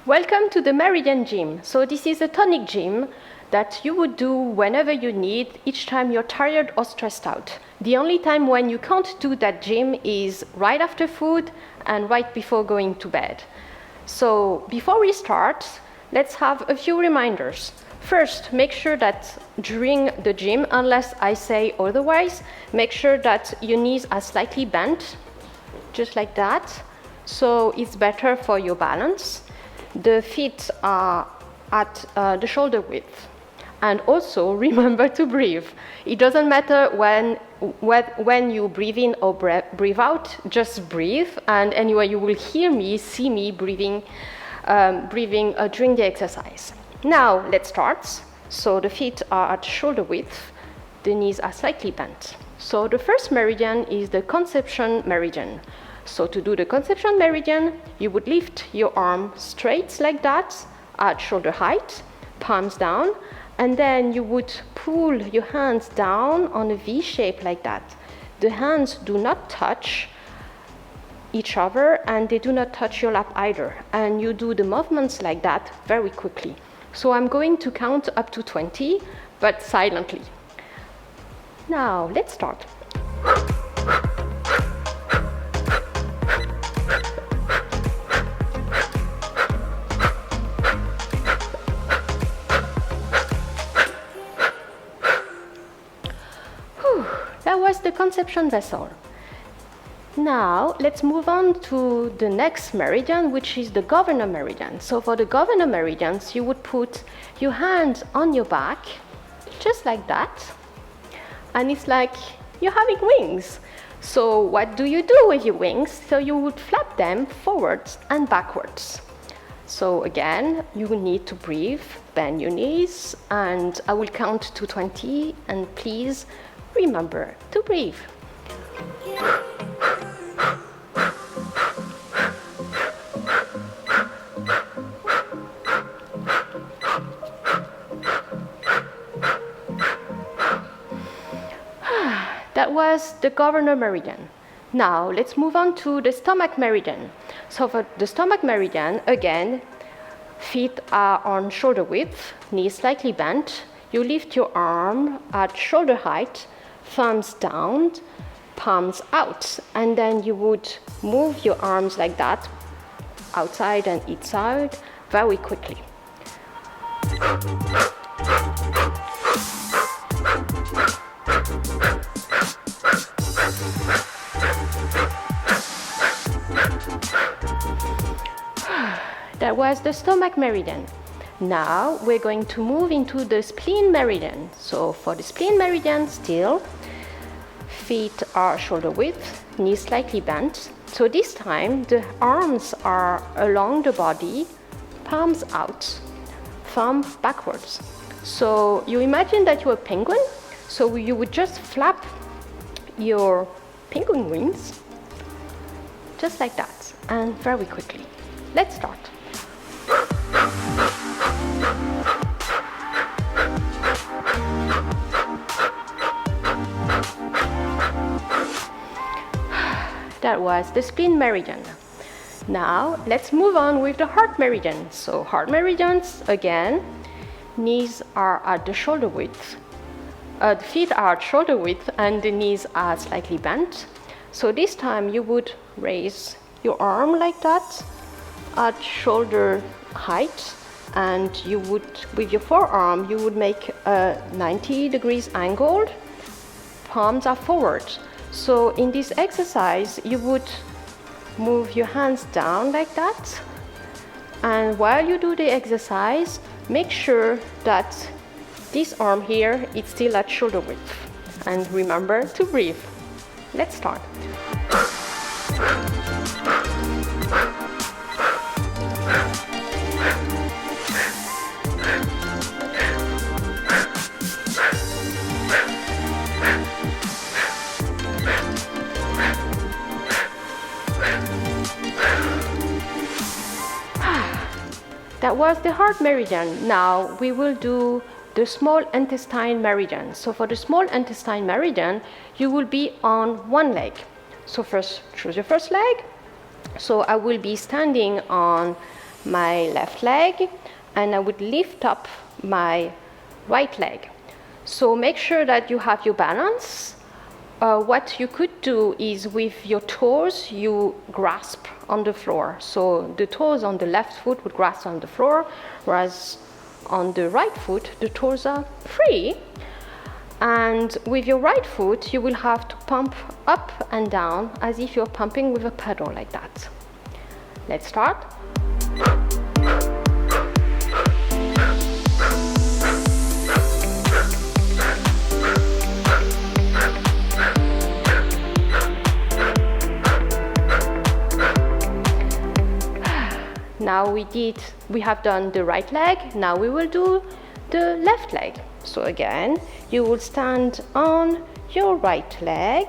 Welcome to the Meridian Gym. So this is a tonic gym that you would do whenever you need, each time you're tired or stressed out. The only time when you can't do that gym is right after food and right before going to bed. So before we start, let's have a few reminders. First, make sure that during the gym, unless I say otherwise, make sure that your knees are slightly bent, just like that. So it's better for your balance. The feet are at the shoulder width. And also remember to breathe. It doesn't matter when you breathe in or breathe out, just breathe. And anyway, you will see me breathing during the exercise. Now let's start. So the feet are at shoulder width, the knees are slightly bent. So the first meridian is the conception meridian. So to do the conception meridian, you would lift your arm straight like that at shoulder height, palms down, and then you would pull your hands down on a V shape like that. The hands do not touch each other and they do not touch your lap either. And you do the movements like that very quickly. So I'm going to count up to 20, but silently. Now let's start. That was the conception vessel. Now let's move on to the next meridian, which is the governor meridian. So for the governor meridians, you would put your hands on your back, just like that. And it's like you're having wings. So what do you do with your wings? So you would flap them forwards and backwards. So again, you will need to breathe, bend your knees, and I will count to 20, and please remember to breathe. That was the governor meridian. Now let's move on to the stomach meridian. So for the stomach meridian, again, feet are on shoulder width, knees slightly bent. You lift your arm at shoulder height, thumbs down, palms out, and then you would move your arms like that, outside and inside, very quickly. That was the stomach meridian. Now we're going to move into the spleen meridian. So for the spleen meridian, still, feet are shoulder width, knees slightly bent. So this time the arms are along the body, palms out, thumb backwards. So you imagine that you're a penguin. So you would just flap your penguin wings, just like that, and very quickly. Let's start. That was the spleen meridian. Now let's move on with the heart meridian. So heart meridians, again, knees are at the shoulder width. The feet are at shoulder width and the knees are slightly bent. So this time you would raise your arm like that at shoulder height, and you would, with your forearm, you would make a 90 degrees angle. Palms are forward. So in this exercise, you would move your hands down like that. And while you do the exercise, make sure that this arm here is still at shoulder width. And remember to breathe. Let's start. That was the heart meridian. Now we will do the small intestine meridian. So for the small intestine meridian, you will be on one leg. So first, choose your first leg. So I will be standing on my left leg, and I would lift up my right leg. So make sure that you have your balance. What you could do is with your toes, you grasp on the floor. So the toes on the left foot would grasp on the floor, whereas on the right foot, the toes are free. And with your right foot, you will have to pump up and down as if you're pumping with a pedal like that. Let's start. Now we have done the right leg, now we will do the left leg. So again, you will stand on your right leg,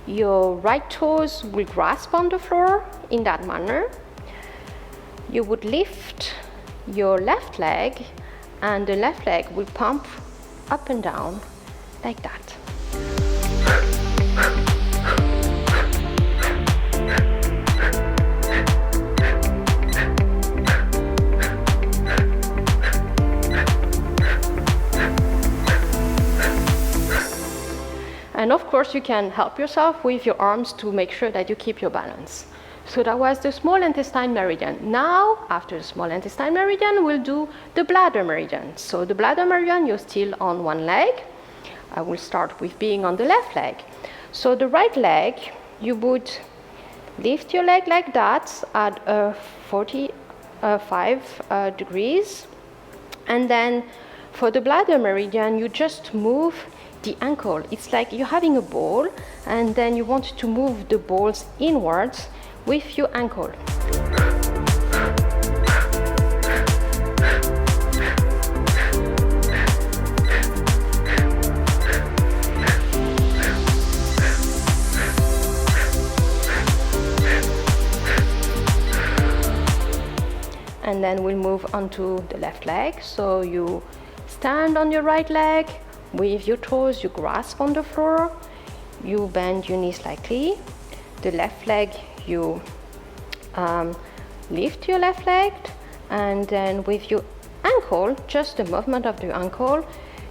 your right toes will grasp on the floor in that manner. You would lift your left leg and the left leg will pump up and down like that. And of course, you can help yourself with your arms to make sure that you keep your balance. So that was the small intestine meridian. Now, after the small intestine meridian, we'll do the bladder meridian. So the bladder meridian, you're still on one leg. I will start with being on the left leg. So the right leg, you would lift your leg like that at 45 degrees. And then for the bladder meridian, you just move the ankle. It's like you're having a ball and then you want to move the balls inwards with your ankle. And then we'll move on to the left leg. So you stand on your right leg, with your toes, you grasp on the floor, you bend your knees slightly. The left leg, you lift your left leg, and then with your ankle, just the movement of the ankle,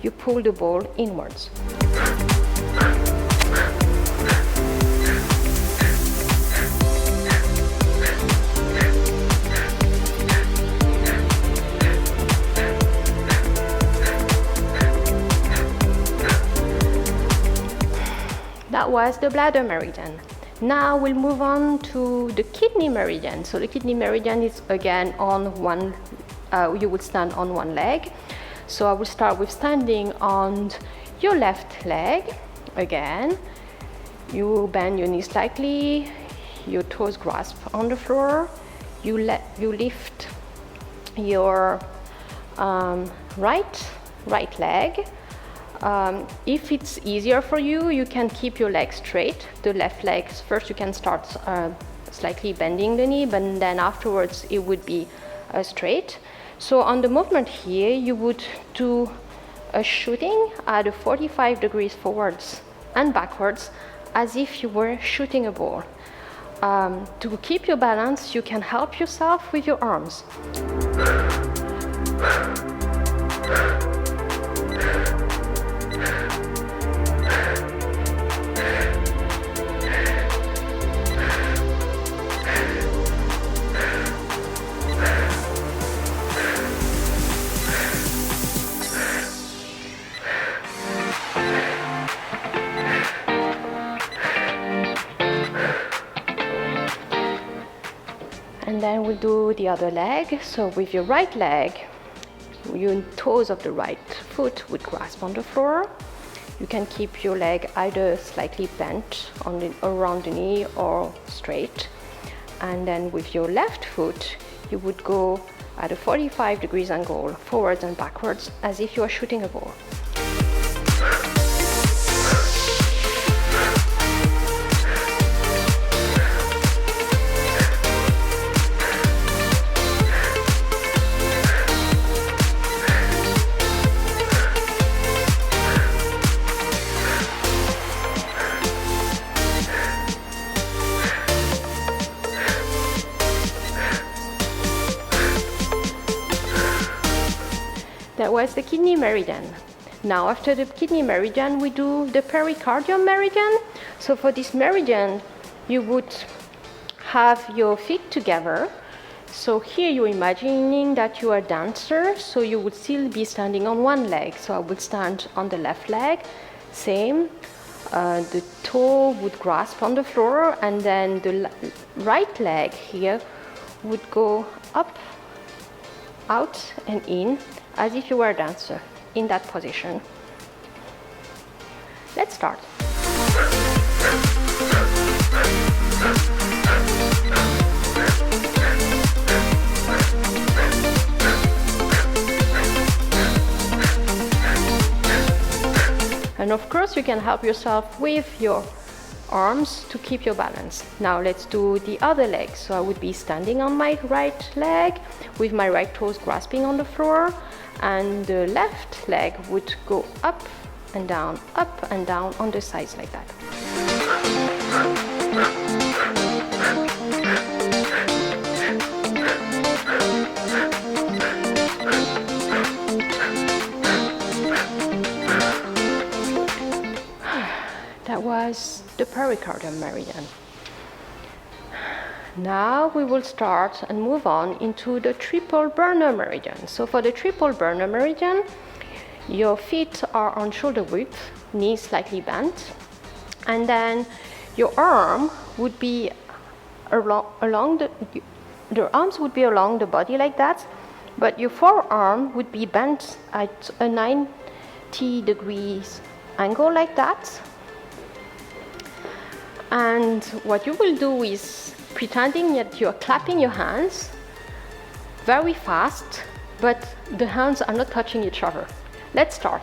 you pull the ball inwards. That was the bladder meridian. Now we'll move on to the kidney meridian. So the kidney meridian is again on one, you would stand on one leg. So I will start with standing on your left leg. Again, you bend your knees slightly, your toes grasp on the floor, you lift your right leg. If it's easier for you, you can keep your legs straight. The left leg, first you can start slightly bending the knee, but then afterwards it would be straight. So on the movement here, you would do a shooting at 45 degrees forwards and backwards as if you were shooting a ball. To keep your balance, you can help yourself with your arms. And then we'll do the other leg. So with your right leg, your toes of the right foot would grasp on the floor. You can keep your leg either slightly bent around the knee or straight. And then with your left foot, you would go at a 45 degrees angle, forwards and backwards, as if you are shooting a ball. was the kidney meridian. Now after the kidney meridian, we do the pericardium meridian. So for this meridian, you would have your feet together. So here you're imagining that you are a dancer, so you would still be standing on one leg. So I would stand on the left leg, same. The toe would grasp on the floor, and then the right leg here would go up, out and in, as if you were a dancer in that position. Let's start. And of course, you can help yourself with your arms to keep your balance. Now let's do the other leg. So I would be standing on my right leg with my right toes grasping on the floor, and the left leg would go up and down on the sides like that. That was the pericardium meridian. Now we will start and move on into the triple burner meridian. So for the triple burner meridian, your feet are on shoulder width, knees slightly bent, and then your arm would be along the arms would be along the body like that, but your forearm would be bent at a 90 degrees angle like that. And what you will do is pretending that you're clapping your hands very fast, but the hands are not touching each other. Let's start.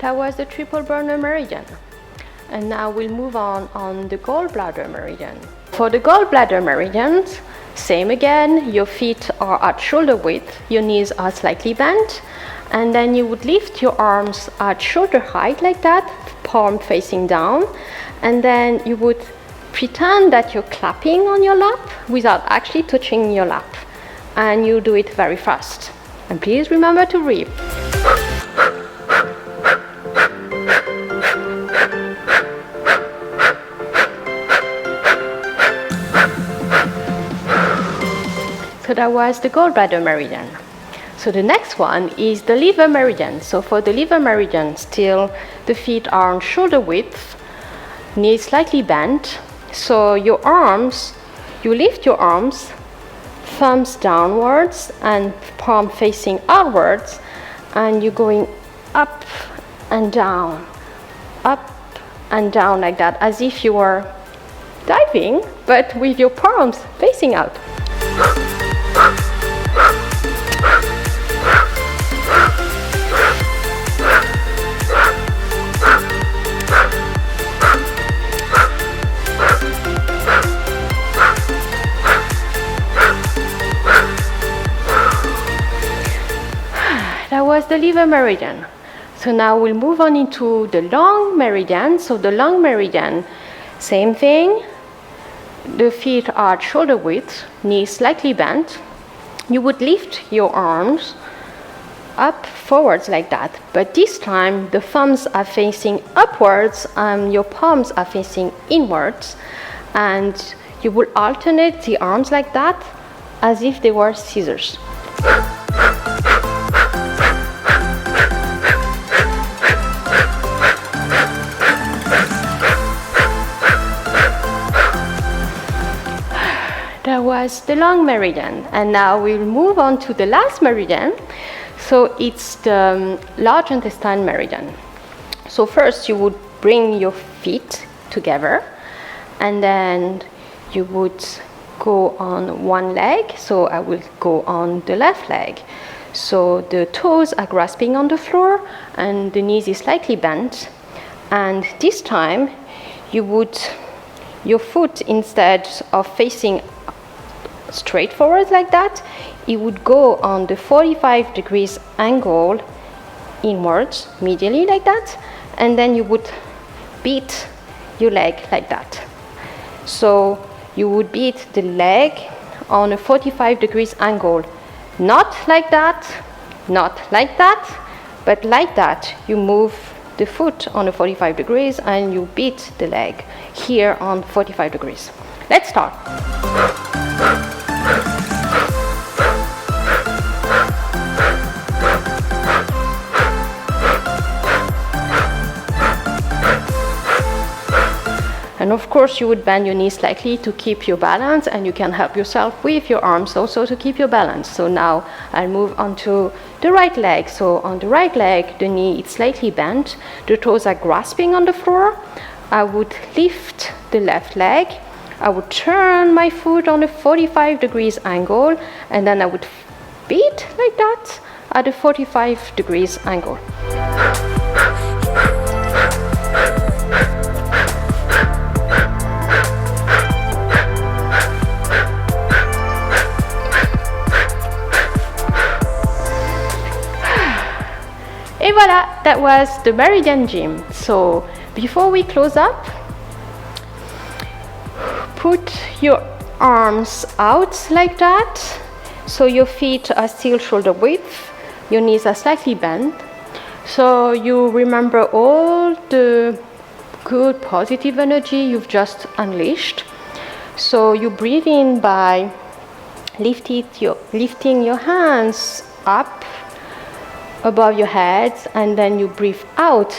That was the triple burner meridian. And now we'll move on the gallbladder meridian. For the gallbladder meridians, same again, your feet are at shoulder width, your knees are slightly bent, and then you would lift your arms at shoulder height like that, palm facing down, and then you would pretend that you're clapping on your lap without actually touching your lap. And you do it very fast. And please remember to breathe. So that was the gallbladder meridian. So the next one is the liver meridian. So for the liver meridian, still the feet are on shoulder width, knees slightly bent. So your arms, you lift your arms, thumbs downwards and palm facing outwards, and you're going up and down like that, as if you were diving, but with your palms facing out. That was the liver meridian. So now we'll move on into the lung meridian. So the lung meridian, same thing. The feet are at shoulder width, knees slightly bent. You would lift your arms up forwards like that, but this time the thumbs are facing upwards and your palms are facing inwards, and you will alternate the arms like that as if they were scissors. That was the lung meridian, and now we'll move on to the last meridian. So it's the large intestine meridian. So first you would bring your feet together, and then you would go on one leg. So I will go on the left leg. So the toes are grasping on the floor and the knees is slightly bent. And this time your foot, instead of facing straight forward like that, it would go on the 45 degrees angle inwards, medially like that, and then you would beat your leg like that. So you would beat the leg on a 45 degrees angle. Not like that, not like that, but like that. You move the foot on a 45 degrees and you beat the leg here on 45 degrees. Let's start. And of course you would bend your knees slightly to keep your balance, and you can help yourself with your arms also to keep your balance. So now I'll move on to the right leg. So on the right leg, the knee is slightly bent, the toes are grasping on the floor. I would lift the left leg, I would turn my foot on a 45 degrees angle, and then I would beat like that at a 45 degrees angle. Et voilà, that was the Meridian Gym. So before we close up, put your arms out like that, so your feet are still shoulder width, your knees are slightly bent, so you remember all the good positive energy you've just unleashed. So you breathe in by lifting your hands up above your head, and then you breathe out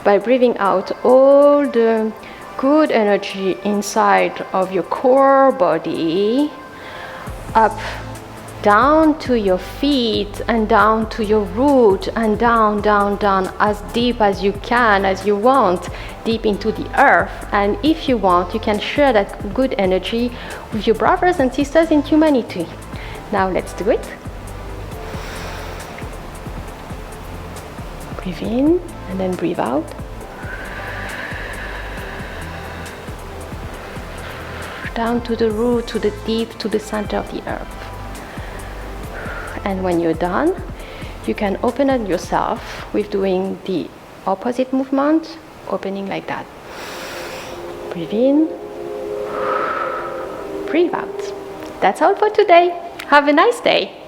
by breathing out all the good energy inside of your core body, up, down to your feet and down to your root, and down, down, down, as deep as you can, as you want, deep into the earth. And if you want, you can share that good energy with your brothers and sisters in humanity. Now let's do it. Breathe in and then breathe out. Down to the root, to the deep, to the center of the earth. And when you're done, you can open up yourself with doing the opposite movement, opening like that. Breathe in, breathe out. That's all for today. Have a nice day.